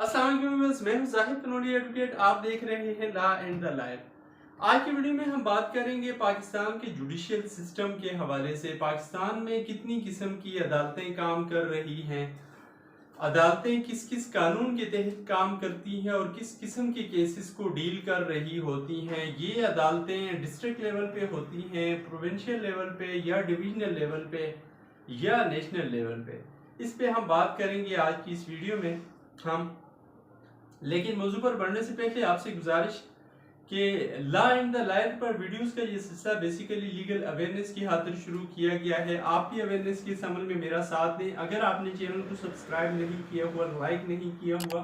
अस्सलाम वालेकुम व्यूअर्स, मैं हूं जाहिद तनोली एडवोकेट। आप देख रहे हैं लॉ एंड द लाइफ। आज की वीडियो में हम बात करेंगे पाकिस्तान के जुडिशियल सिस्टम के हवाले से। पाकिस्तान में कितनी किस्म की अदालतें काम कर रही हैं, अदालतें किस किस कानून के तहत काम करती हैं और किस किस्म के केसेस को डील कर रही होती हैं। ये अदालतें डिस्ट्रिक्ट लेवल पे होती हैं, प्रोविंशियल लेवल पे या डिविजनल लेवल पे या नेशनल लेवल पे। इस पे हम बात करेंगे आज की इस वीडियो में हम। लेकिन मौजू पर बढ़ने से पहले आपसे गुजारिश कि लॉ एंड द लाइफ पर वीडियोस का ये सिलसिला बेसिकली लीगल अवेयरनेस की खातिर शुरू किया गया है। आप भी अवेयरनेस के इस अमल में मेरा साथ दें। अगर आपने चैनल को सब्सक्राइब नहीं किया हुआ, लाइक नहीं किया हुआ,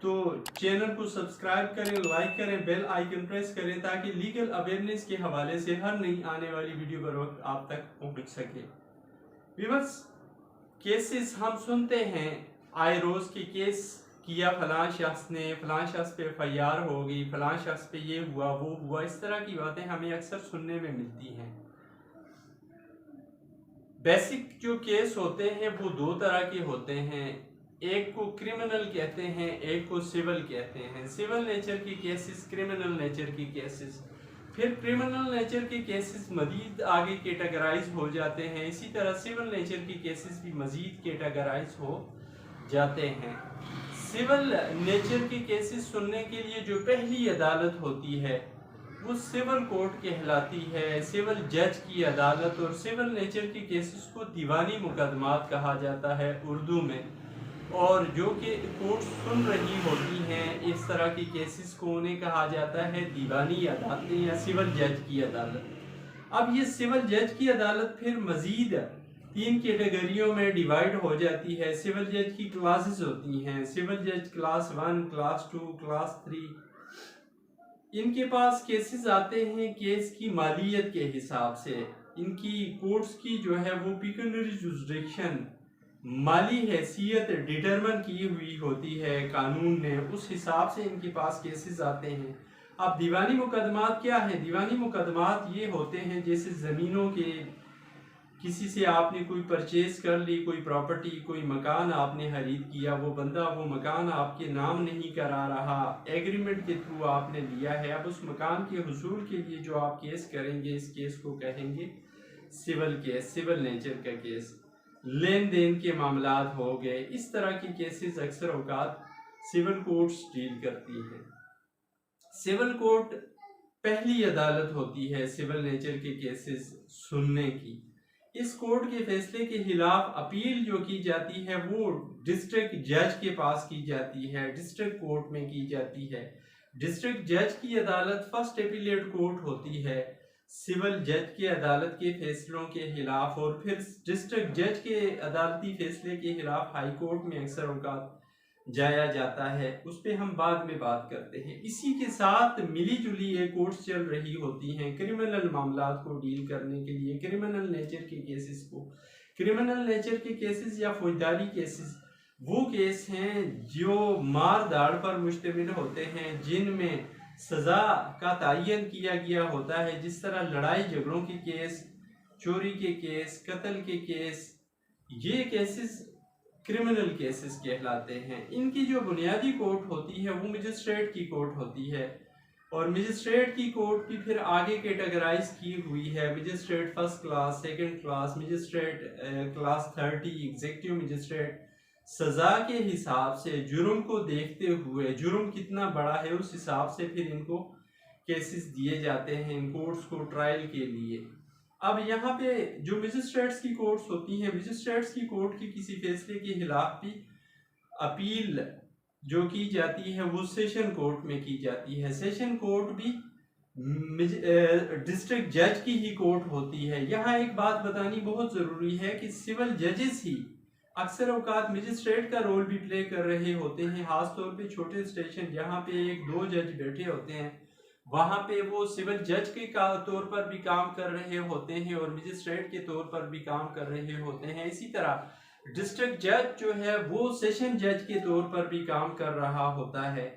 तो चैनल को सब्सक्राइब करें, लाइक करें, बेल आइकन प्रेस करें ताकि लीगल अवेयरनेस के हवाले से हर नई आने वाली वीडियो बर वक्त आप तक पहुंच सके। व्यूअर्स, केसेस हम सुनते हैं, आए रोज के केस किया, फलां शख्स ने, फलां शख्स पे एफआईआर हो गई, फलां शख्स पे ये हुआ वो हुआ, इस तरह की बातें हमें अक्सर सुनने में मिलती हैं। बेसिक जो केस होते हैं वो दो तरह के होते हैं, एक को क्रिमिनल कहते हैं, एक को सिविल कहते हैं। सिविल नेचर के केसेस, क्रिमिनल नेचर के केसेस, फिर क्रिमिनल नेचर के केसेस मजीद आगे कैटेगराइज हो जाते हैं। इसी तरह सिविल नेचर के केसेस भी मजीद कैटेगराइज हो जाते हैं। सिविल नेचर के केसेस सुनने के लिए जो पहली अदालत होती है वो सिविल कोर्ट कहलाती है, सिविल जज की अदालत। और सिविल नेचर के केसेस को दीवानी मुकदमात कहा जाता है उर्दू में, और जो कि कोर्ट सुन रही होती हैं इस तरह के केसेस को उन्हें कहा जाता है दीवानी अदालतें या सिविल जज की अदालत। अब ये सिविल जज की अदालत फिर मजीद 3 कैटेगरियों में डिवाइड हो जाती है। सिविल जज की क्लासेस होती हैं, सिविल जज क्लास 1, क्लास 2, क्लास 3। इनके पास केसेस आते हैं केस की मालियत के हिसाब से। इनकी कोर्ट्स की जो है वो पिक्यूनरी जुरिसडिक्शन, माली हैसियत डिटरमिन की हुई होती है कानून ने, उस हिसाब से इनके पास केसेस आते हैं। अब दीवानी मुकदमात क्या है? दीवानी मुकदमात ये होते हैं जैसे ज़मीनों के, किसी से आपने कोई परचेज कर ली, कोई प्रॉपर्टी, कोई मकान आपने खरीद किया, वो बंदा वो मकान आपके नाम नहीं करा रहा, एग्रीमेंट के थ्रू आपने लिया है। अब उस मकान के हुसूल के लिए जो आप केस करेंगे, इस केस को कहेंगे सिविल केस, सिविल नेचर का केस। लेन देन के मामलात हो गए, इस तरह की केसेस अक्सर औकात सिविल कोर्ट्स डील करती हैं। सिविल कोर्ट पहली अदालत होती है सिविल नेचर के केसेस सुनने की। इस कोर्ट के फैसले के खिलाफ अपील जो की जाती है वो डिस्ट्रिक्ट जज के पास की जाती है, डिस्ट्रिक्ट कोर्ट में की जाती है। डिस्ट्रिक्ट जज की अदालत फर्स्ट एपीलेट कोर्ट होती है सिविल जज के अदालत के फैसलों के खिलाफ, और फिर डिस्ट्रिक्ट जज के अदालती फैसले के खिलाफ हाई कोर्ट में अक्सर औकात जाया जाता है। उस पर हम बाद में बात करते हैं। इसी के साथ मिली जुली एक कोर्ट्स चल रही होती हैं क्रिमिनल मामलात को डील करने के लिए, क्रिमिनल नेचर के केसेस को। क्रिमिनल नेचर के केसेस या फौजदारी केसेस वो केस हैं जो मार दाड़ पर मुश्तमिल होते हैं, जिनमें सजा का तयन किया गया होता है। जिस तरह लड़ाई झगड़ों के केस, चोरी के केस, कत्ल के केस, ये केसेस क्रिमिनल केसेस कहलाते हैं। इनकी जो बुनियादी कोर्ट होती है वो मजिस्ट्रेट की कोर्ट होती है, और मजिस्ट्रेट की कोर्ट भी फिर आगे कैटेगराइज की हुई है। Magistrate first class, second class, magistrate class 30, executive magistrate. सजा के हिसाब से, जुर्म को देखते हुए, जुर्म कितना बड़ा है उस हिसाब से फिर इनको केसेस दिए जाते हैं इन कोर्ट्स को ट्रायल के लिए। अब यहाँ पे जो मजिस्ट्रेट्स की कोर्ट्स होती हैं, मजिस्ट्रेट्स की कोर्ट के किसी फैसले के खिलाफ भी अपील जो की जाती है वो सेशन कोर्ट में की जाती है। सेशन कोर्ट भी डिस्ट्रिक्ट जज की ही कोर्ट होती है। यहाँ एक बात बतानी बहुत ज़रूरी है कि सिविल जजेस ही अक्सर औकात मजिस्ट्रेट का रोल भी प्ले कर रहे होते हैं। खासतौर पे छोटे स्टेशन जहाँ पे 1-2 जज बैठे होते हैं, वहाँ पे वो सिविल जज के तौर पर भी काम कर रहे होते हैं और मजिस्ट्रेट के तौर पर भी काम कर रहे होते हैं। इसी तरह डिस्ट्रिक्ट जज जो है वो सेशन जज के तौर पर भी काम कर रहा होता है।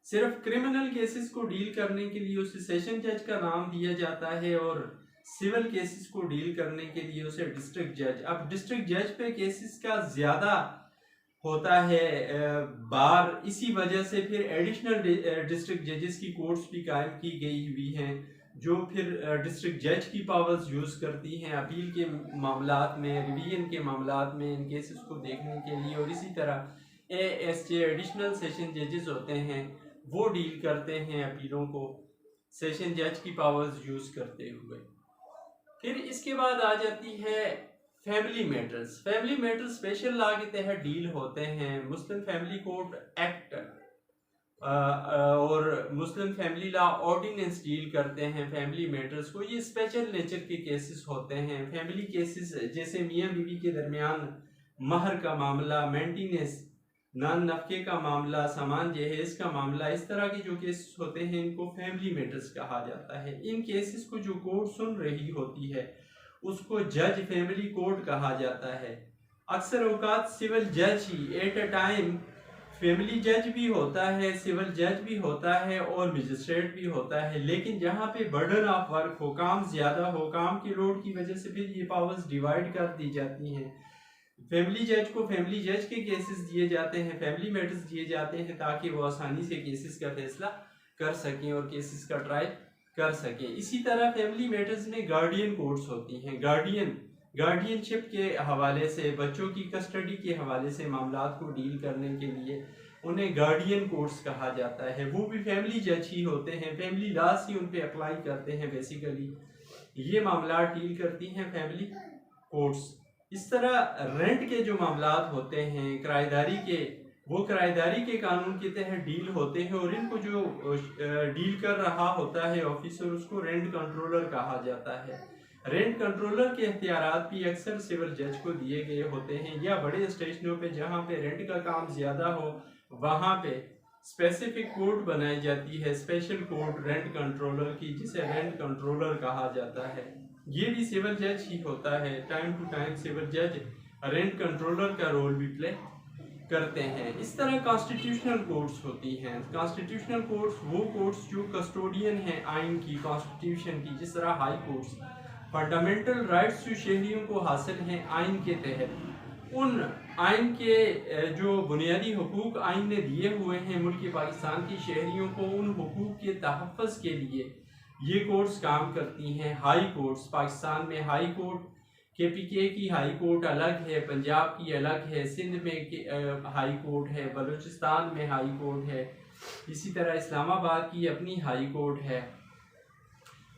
सिर्फ क्रिमिनल केसेस को डील करने के लिए उसे सेशन जज का नाम दिया जाता है, और सिविल केसेस को डील करने के लिए उसे डिस्ट्रिक्ट जज। अब डिस्ट्रिक्ट जज पे केसेस का ज्यादा होता है बार। इसी वजह से फिर एडिशनल डिस्ट्रिक्ट जजेस की कोर्ट्स भी कायम की गई हुई हैं, जो फिर डिस्ट्रिक्ट जज की पावर्स यूज़ करती हैं अपील के मामलात में, रिवीजन के मामलात में, इन केसेस को देखने के लिए। और इसी तरह ASJ एडिशनल सेशन जजेस होते हैं, वो डील करते हैं अपीलों को सेशन जज की पावर्स यूज़ करते हुए। फिर इसके बाद आ जाती है family matters. Family matters special law के तहत डील होते हैं। मुस्लिम फैमिली कोड एक्ट और Muslim family law ordinance deal करते हैं फैमिली मैटर्स को। ये स्पेशल नेचर के केसेस होते हैं। फैमिली केसेस जैसे मियाँ बीवी के दरमियान महर का मामला, मेंटेनेंस, नान नफके का मामला, सामान जहेज का मामला, इस तरह के जो केसेस होते हैं इनको फैमिली मैटर्स कहा जाता है। इन केसेस को जो कोर्ट सुन रही होती है उसको जज फैमिली कोर्ट कहा जाता है। अक्सर औकात सिविल जज ही एट अ टाइम फैमिली जज भी होता है, सिविल जज भी होता है और मजिस्ट्रेट भी होता है। लेकिन जहाँ पे बर्डन ऑफ वर्क हो, काम ज़्यादा हो, काम की लोड की वजह से फिर ये पावर्स डिवाइड कर दी जाती हैं। फैमिली जज को फैमिली जज के केसेस दिए जाते हैं, फैमिली मैटर्स दिए जाते हैं, ताकि वो आसानी से केसेस का फैसला कर सकें और केसेस का ट्रायल कर सकें। इसी तरह फैमिली मैटर्स में गार्डियन कोर्ट्स होती हैं। गार्डियनशिप के हवाले से, बच्चों की कस्टडी के हवाले से मामलात को डील करने के लिए उन्हें गार्डियन कोर्ट्स कहा जाता है। वो भी फैमिली जज ही होते हैं, फैमिली लॉस ही उन पे अप्लाई करते हैं। बेसिकली ये मामला डील करती हैं फैमिली कोर्ट्स। इस तरह रेंट के जो मामलात होते हैं, किराएदारी के, वो किराएदारी के कानून के तहत डील होते हैं और इनको जो डील कर रहा होता है ऑफिसर, उसको रेंट कंट्रोलर कहा जाता है। रेंट कंट्रोलर के इख्तियारात भी अक्सर सिविल जज को दिए गए होते हैं, या बड़े स्टेशनों पे जहाँ पे रेंट का काम ज़्यादा हो वहाँ पे स्पेसिफिक कोर्ट बनाई जाती है, स्पेशल कोर्ट रेंट कंट्रोलर की, जिसे रेंट कंट्रोलर कहा जाता है। ये भी सिविल जज ही होता है। टाइम टू टाइम सिविल जज रेंट कंट्रोलर का रोल भी प्ले करते हैं। इस तरह कॉन्स्टिट्यूशनल कोर्ट्स होती हैं। कॉन्स्टिट्यूशनल कोर्ट्स वो कोर्ट्स जो कस्टोडियन हैं आइन की, कॉन्स्टिट्यूशन की, जिस तरह हाई कोर्ट्स फंडामेंटल राइट्स जो शहरियों को हासिल हैं आइन के तहत, उन आइन के जो बुनियादी हुकूक आइन ने दिए हुए हैं मुल्क पाकिस्तान की शहरियों को, उन हुकूक के तहफ़्फ़ुज़ के लिए ये कोर्ट्स काम करती हैं। हाई कोर्ट्स पाकिस्तान में हाई कोर्ट KPK की हाई कोर्ट अलग है, पंजाब की अलग है, सिंध में हाई कोर्ट है, बलूचिस्तान में हाई कोर्ट है, इसी तरह इस्लामाबाद की अपनी हाई कोर्ट है।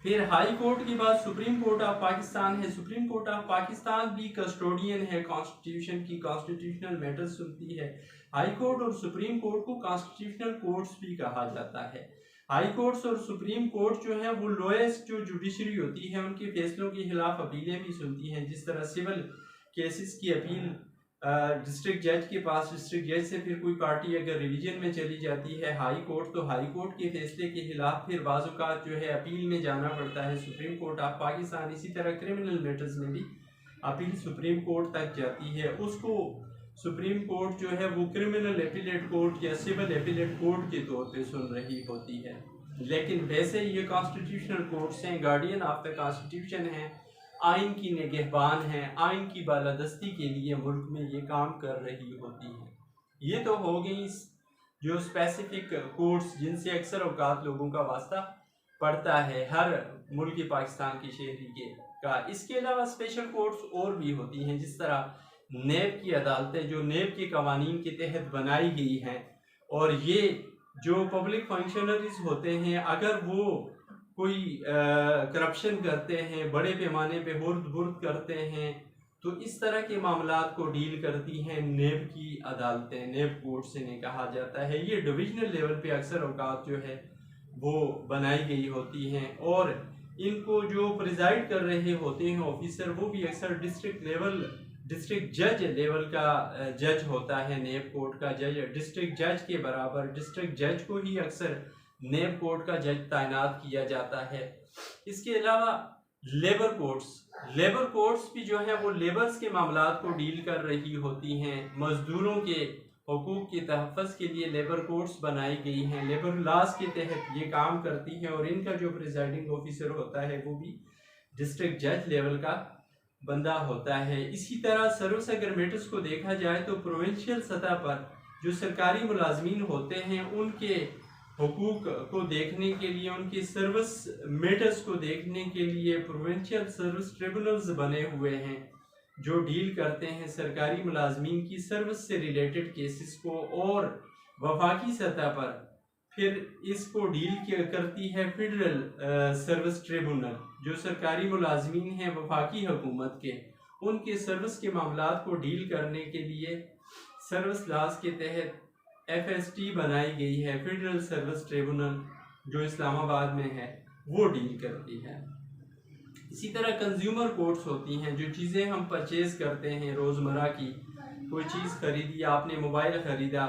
फिर हाई कोर्ट के बाद सुप्रीम कोर्ट ऑफ पाकिस्तान है। सुप्रीम कोर्ट ऑफ पाकिस्तान भी कस्टोडियन है कॉन्स्टिट्यूशन की, कॉन्स्टिट्यूशनल मैटर्स सुनती है। हाई कोर्ट और सुप्रीम कोर्ट को कॉन्स्टिट्यूशनल कोर्ट्स भी कहा जाता है। हाई कोर्ट्स और सुप्रीम कोर्ट जो है वो लोएस्ट जो जुडिशरी होती है उनके फैसलों के खिलाफ अपीलें भी सुनती हैं। जिस तरह सिविल केसेस की अपील डिस्ट्रिक्ट जज के पास, डिस्ट्रिक्ट जज से फिर कोई पार्टी अगर रिवीजन में चली जाती है हाई कोर्ट, तो हाई कोर्ट के फैसले के खिलाफ फिर बाज़-औक़ात जो है अपील में जाना पड़ता है सुप्रीम कोर्ट ऑफ पाकिस्तान। इसी तरह क्रिमिनल मैटर्स में भी अपील सुप्रीम कोर्ट तक जाती है। उसको सुप्रीम कोर्ट जो है वो क्रिमिनल एपीलेट कोर्ट या सिविल एपीलेट कोर्ट के तौर पे सुन रही होती है। लेकिन वैसे ये कॉन्स्टिट्यूशनल कोर्ट्स हैं, गार्डियन ऑफ द कॉन्स्टिट्यूशन हैं, आइन की निगहबान हैं, आइन की बालादस्ती के लिए मुल्क में ये काम कर रही होती है। ये तो हो गई जो स्पेसिफिक कोर्ट्स जिनसे अक्सर औकात लोगों का वास्ता पड़ता है हर मुल्क पाकिस्तान के शहरी के का। इसके अलावा स्पेशल कोर्ट्स और भी होती हैं, जिस तरह नेब की अदालतें जो नेब के कवानीन के तहत बनाई गई हैं, और ये जो पब्लिक फंक्शनरीज होते हैं अगर वो कोई करप्शन करते हैं, बड़े पैमाने पे हुर्द-बुर्द करते हैं, तो इस तरह के मामलात को डील करती हैं नेब की अदालतें, नेब कोर्ट्स इन्हें कहा जाता है। ये डिविजनल लेवल पे अक्सर औकात जो है वो बनाई गई होती हैं, और इनको जो प्रिजाइड कर रहे होते हैं ऑफिसर, वो भी अक्सर डिस्ट्रिक्ट जज लेवल का जज होता है। नेब कोर्ट का जज डिस्ट्रिक्ट जज के बराबर, डिस्ट्रिक्ट जज को ही अक्सर नेब कोर्ट का जज तैनात किया जाता है। इसके अलावा लेबर कोर्ट्स भी जो है वो लेबर्स के मामलात को डील कर रही होती हैं। मजदूरों के हुकूक के तहफ़्फ़ुज़ के लिए लेबर कोर्ट्स बनाई गई हैं, लेबर लॉज के तहत ये काम करती हैं, और इनका जो प्रिजाइडिंग ऑफिसर होता है वो भी डिस्ट्रिक्ट जज लेवल का बंदा होता है। इसी तरह सर्विस एग्रीमेंट्स को देखा जाए तो प्रोविंशियल सतह पर जो सरकारी मुलाजमीन होते हैं उनके हुकूक को देखने के लिए, उनकी सर्विस मैटर्स को देखने के लिए प्रोविंशियल सर्विस ट्रिब्यूनल्स बने हुए हैं जो डील करते हैं सरकारी मुलाजमीन की सर्विस से रिलेटेड केसेस को। और वफाकी सतह पर फिर इसको डील करती है फेडरल सर्विस ट्रिब्यूनल, जो सरकारी मुलाजमीन हैं वफाकी हुकूमत के, उनके सर्विस के मामलात को डील करने के लिए सर्विस लॉज के तहत FST बनाई गई है। फेडरल सर्विस ट्रिब्यूनल जो इस्लामाबाद में है वो डील करती है। इसी तरह कंज्यूमर कोर्ट्स होती हैं, जो चीज़ें हम परचेज करते हैं रोज़मर्रा की, कोई चीज़ खरीदी, आपने मोबाइल ख़रीदा,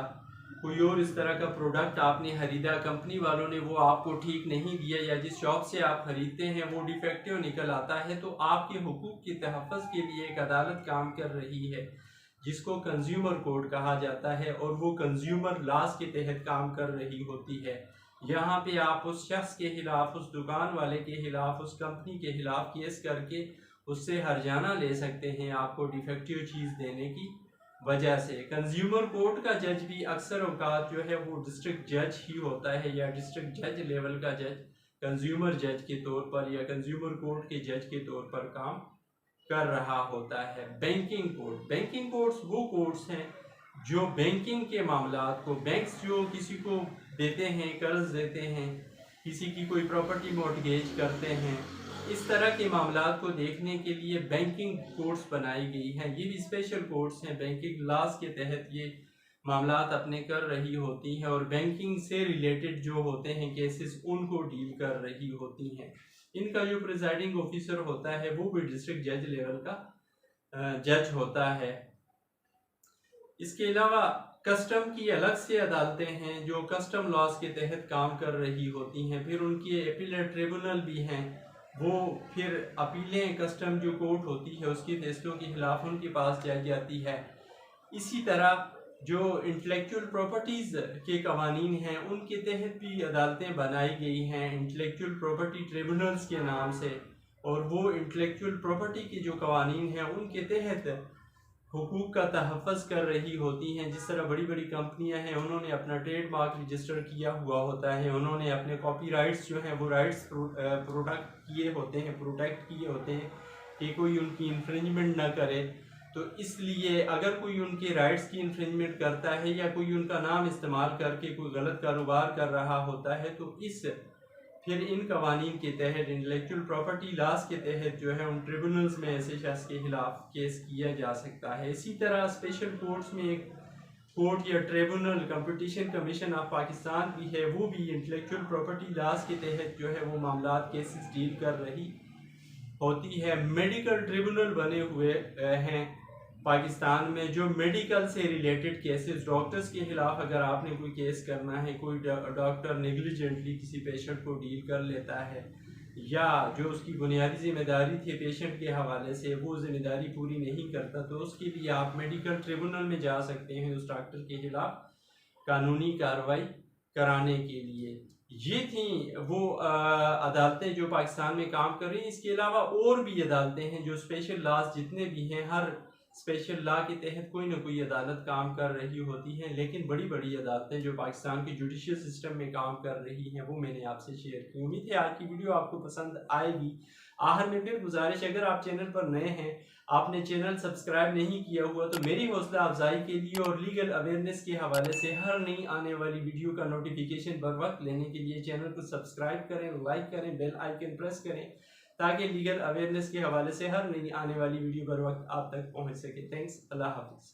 कोई और इस तरह का प्रोडक्ट आपने खरीदा, कंपनी वालों ने वो आपको ठीक नहीं दिया या जिस शॉप से आप ख़रीदते हैं वो डिफेक्टिव निकल आता है, तो आपके हुकूक के तहफ़्फ़ुज़ के लिए एक अदालत काम कर रही है जिसको कंज्यूमर कोर्ट कहा जाता है, और वो कंज्यूमर लॉज के तहत काम कर रही होती है। यहाँ पे आप उस शख्स के खिलाफ, उस दुकान वाले के खिलाफ, उस कंपनी के खिलाफ केस करके उससे हर्जाना ले सकते हैं आपको डिफेक्टिव चीज़ देने की वजह से। कंज्यूमर कोर्ट का जज भी अक्सर औकात जो है वो डिस्ट्रिक्ट जज ही होता है, या डिस्ट्रिक्ट जज लेवल का जज कंज्यूमर जज के तौर पर या कंज्यूमर कोर्ट के जज के तौर पर काम कर रहा होता है। बैंकिंग कोर्ट, बैंकिंग कोर्ट्स वो कोर्ट्स हैं जो बैंकिंग के मामलात को, बैंक्स जो किसी को देते हैं, कर्ज देते हैं, किसी की कोई प्रॉपर्टी मॉर्टगेज करते हैं, इस तरह के मामलात को देखने के लिए बैंकिंग कोर्ट्स बनाई गई हैं। ये भी स्पेशल कोर्ट्स हैं, बैंकिंग लॉज के तहत ये मामलात अपने कर रही होती हैं और बैंकिंग से रिलेटेड जो होते हैं केसेस उनको डील कर रही होती हैं। इनका जो प्रिजाइडिंग ऑफिसर होता है वो भी डिस्ट्रिक्ट जज लेवल का जज होता है। इसके अलावा कस्टम की अलग से अदालतें हैं जो कस्टम लॉज के तहत काम कर रही होती हैं। फिर उनकी अपीलेट ट्रिब्यूनल भी हैं, वो फिर अपीलें कस्टम जो कोर्ट होती है उसके फैसलों के खिलाफ उनके पास जाई जाती है। इसी तरह जो इंटेलेक्चुअल प्रॉपर्टीज़ के कवानीन हैं उनके तहत भी अदालतें बनाई गई हैं इंटेलेक्चुअल प्रॉपर्टी ट्रिब्यूनल्स के नाम से, और वो इंटेलेक्चुअल प्रॉपर्टी के जो कवानीन हैं उनके तहत हुकूक का तहफ़्फ़ुज़ कर रही होती हैं। जिस तरह बड़ी बड़ी कंपनियां हैं उन्होंने अपना ट्रेडमार्क रजिस्टर किया हुआ होता है, उन्होंने अपने कॉपीराइट्स जो हैं वो राइट्स प्रोटेक्ट किए होते हैं कि कोई उनकी इन्फ्रिंजमेंट ना करे। तो इसलिए अगर कोई उनके राइट्स की इन्फ्रिंजमेंट करता है या कोई उनका नाम इस्तेमाल करके कोई गलत कारोबार कर रहा होता है तो फिर इन कवानीन के तहत इंटेलेक्चुअल प्रॉपर्टी लॉज के तहत जो है उन ट्रिब्यूनल्स में ऐसे शख्स के खिलाफ केस किया जा सकता है। इसी तरह स्पेशल कोर्ट्स में एक कोर्ट या tribunal competition commission of Pakistan भी है, वो भी इंटेलेक्चुअल प्रॉपर्टी लॉज के तहत जो है वो मामलात केसेस डील कर रही होती है। मेडिकल ट्रिब्यूनल बने हुए हैं पाकिस्तान में जो मेडिकल से रिलेटेड केसेस, डॉक्टर्स के खिलाफ अगर आपने कोई केस करना है, कोई डॉक्टर नेग्लिजेंटली किसी पेशेंट को डील कर लेता है या जो उसकी बुनियादी जिम्मेदारी थी पेशेंट के हवाले से वो जिम्मेदारी पूरी नहीं करता, तो उसके लिए आप मेडिकल ट्रिब्यूनल में जा सकते हैं उस डॉक्टर के खिलाफ कानूनी कार्रवाई कराने के लिए। ये थी वो अदालतें जो पाकिस्तान में काम कर रही हैं। इसके अलावा और भी अदालतें हैं जो स्पेशल लॉज जितने भी हैं, हर स्पेशल लॉ के तहत कोई ना कोई अदालत काम कर रही होती है, लेकिन बड़ी बड़ी अदालतें जो पाकिस्तान के जुडिशियल सिस्टम में काम कर रही हैं वो मैंने आपसे शेयर की। उम्मीद है आज की वीडियो आपको पसंद आएगी। आखिर में फिर गुजारिश, अगर आप चैनल पर नए हैं, आपने चैनल सब्सक्राइब नहीं किया हुआ, तो मेरी हौसला अफजाई के लिए और लीगल अवेयरनेस के हवाले से हर नई आने वाली वीडियो का नोटिफिकेशन बर वक्त लेने के लिए चैनल को सब्सक्राइब करें, लाइक करें, बेल आइकन प्रेस करें ताकि लीगल अवेयरनेस के हवाले से हर नई आने वाली वीडियो बर वक्त आप तक पहुंच सके। थैंक्स, अल्लाह हाफिज़।